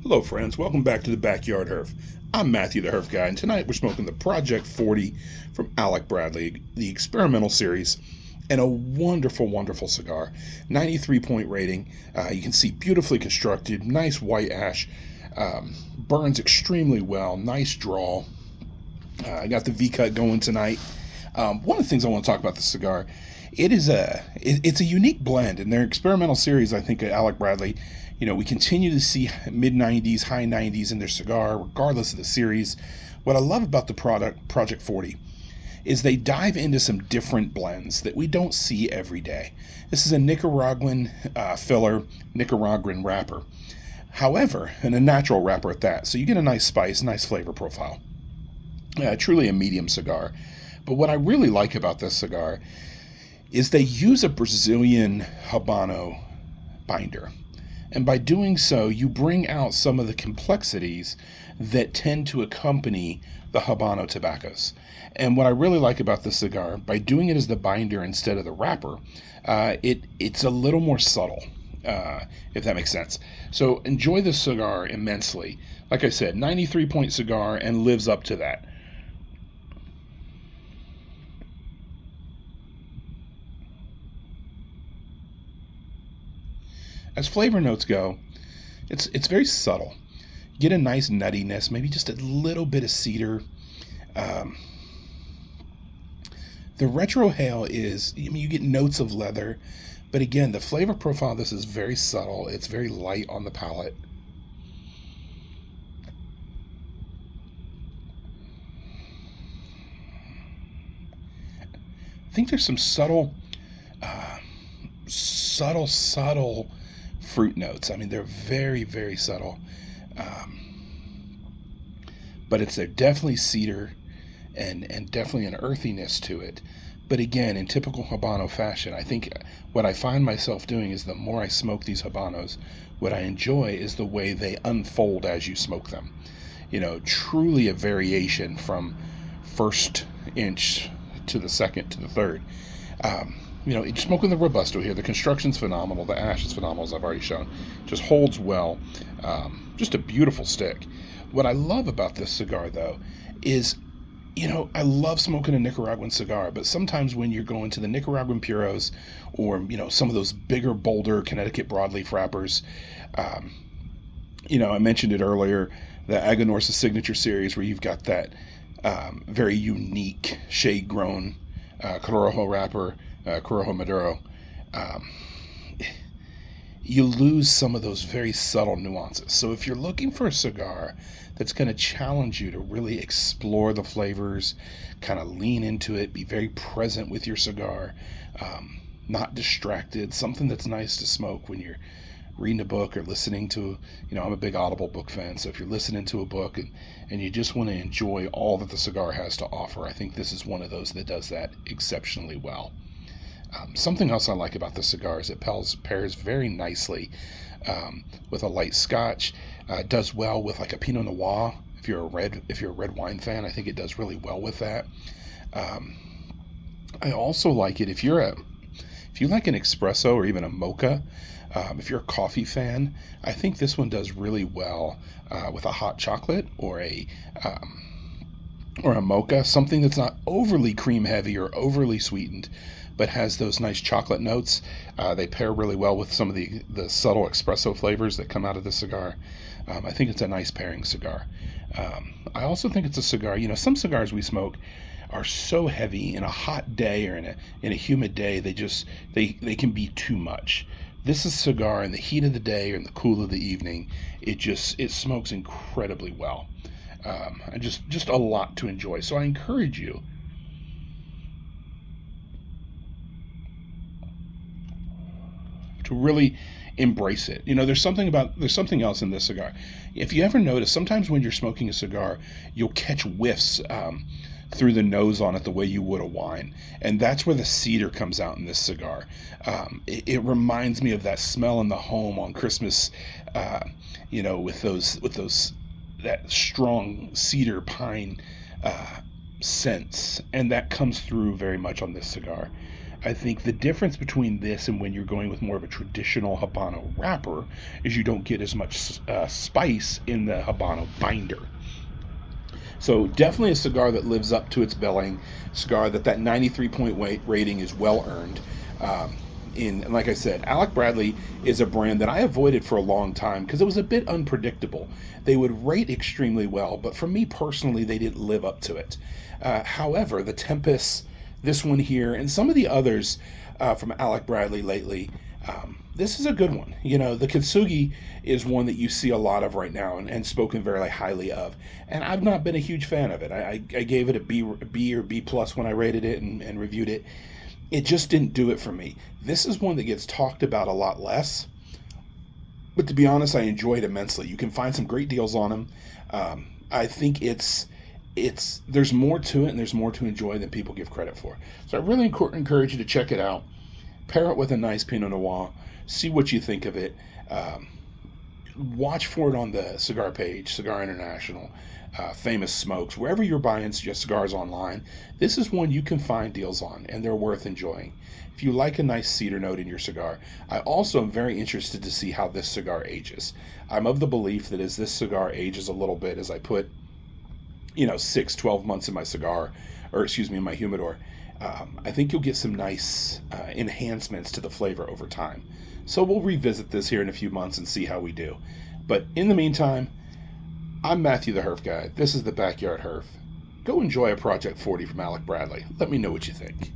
Hello friends, welcome back to the Backyard Herf. I'm Matthew the Herf Guy, and tonight we're smoking the Project 40 from Alec Bradley, the experimental series, and a wonderful, wonderful cigar. 93-point rating. You can see beautifully constructed, nice white ash, burns extremely well, nice draw. I got the V-cut going tonight. One of the things I want to talk about the cigar, it's a unique blend in their experimental series. I think Alec Bradley, we continue to see mid 90s, high 90s in their cigar, regardless of the series. What I love about the product Project 40 is they dive into some different blends that we don't see every day. This is a Nicaraguan filler, Nicaraguan wrapper. However, and a natural wrapper at that, so you get a nice spice, nice flavor profile. Truly a medium cigar. But what I really like about this cigar is they use a Brazilian Habano binder. And by doing so, you bring out some of the complexities that tend to accompany the Habano tobaccos. And what I really like about this cigar, by doing it as the binder instead of the wrapper, it's a little more subtle, if that makes sense. So enjoy this cigar immensely. Like I said, 93-point cigar and lives up to that. As flavor notes go, it's very subtle. Get a nice nuttiness, maybe just a little bit of cedar. Um, the retrohale you get notes of leather, but again, the flavor profile of this is very subtle. It's very light on the palate. I think there's some subtle fruit notes. I mean, they're very, very subtle. But they're definitely cedar and definitely an earthiness to it. But again, in typical Habano fashion, I think what I find myself doing is the more I smoke these Habanos, what I enjoy is the way they unfold as you smoke them. Truly a variation from first inch to the second to the third. Smoking the Robusto here, the construction's phenomenal, the ash is phenomenal, as I've already shown. Just holds well. Just a beautiful stick. What I love about this cigar, though, is, I love smoking a Nicaraguan cigar, but sometimes when you're going to the Nicaraguan Puros or, some of those bigger, bolder Connecticut broadleaf wrappers, I mentioned it earlier, the Aganorsa Signature Series, where you've got that very unique shade-grown Corojo wrapper, Corojo Maduro, you lose some of those very subtle nuances. So if you're looking for a cigar that's going to challenge you to really explore the flavors, kind of lean into it, be very present with your cigar, not distracted, something that's nice to smoke when you're reading a book or listening to, I'm a big Audible book fan, so if you're listening to a book and you just want to enjoy all that the cigar has to offer, I think this is one of those that does that exceptionally well. Something else I like about the cigar is it pairs very nicely with a light Scotch. It does well with like a Pinot Noir. If you're a red wine fan, I think it does really well with that. I also like it if you like an espresso or even a mocha. If you're a coffee fan, I think this one does really well with a hot chocolate or a mocha, something that's not overly cream heavy or overly sweetened, but has those nice chocolate notes. They pair really well with some of the subtle espresso flavors that come out of the cigar. I think it's a nice pairing cigar. I also think it's a cigar, some cigars we smoke are so heavy in a hot day or in a humid day, they can be too much. This is a cigar in the heat of the day or in the cool of the evening. It smokes incredibly well. And just a lot to enjoy. So I encourage you to really embrace it. There's something else in this cigar. If you ever notice, sometimes when you're smoking a cigar, you'll catch whiffs through the nose on it the way you would a wine, and that's where the cedar comes out in this cigar. It reminds me of that smell in the home on Christmas, with those that strong cedar pine scents, and that comes through very much on this cigar. I think the difference between this and when you're going with more of a traditional Habano wrapper is you don't get as much spice in the Habano binder. So definitely a cigar that lives up to its billing. Cigar that 93 point rating is well earned. And like I said, Alec Bradley is a brand that I avoided for a long time because it was a bit unpredictable. They would rate extremely well, but for me personally, they didn't live up to it. However, the Tempest, this one here, and some of the others from Alec Bradley lately, this is a good one. You know, the Kintsugi is one that you see a lot of right now and spoken very highly of. And I've not been a huge fan of it. I gave it a B or B plus when I rated it and reviewed it. It just didn't do it for me. This is one that gets talked about a lot less. But to be honest, I enjoy it immensely. You can find some great deals on them. I think there's more to it and there's more to enjoy than people give credit for. So I really encourage you to check it out. Pair it with a nice Pinot Noir. See what you think of it. Watch for it on the cigar page, Cigar International, Famous Smokes, wherever you're buying cigars online. This is one you can find deals on, and they're worth enjoying. If you like a nice cedar note in your cigar, I also am very interested to see how this cigar ages. I'm of the belief that as this cigar ages a little bit, as I put 6-12 months in my cigar, or excuse me, in my humidor, I think you'll get some nice enhancements to the flavor over time. So we'll revisit this here in a few months and see how we do. But in the meantime, I'm Matthew the Herf Guy. This is the Backyard Herf. Go enjoy a Project 40 from Alec Bradley. Let me know what you think.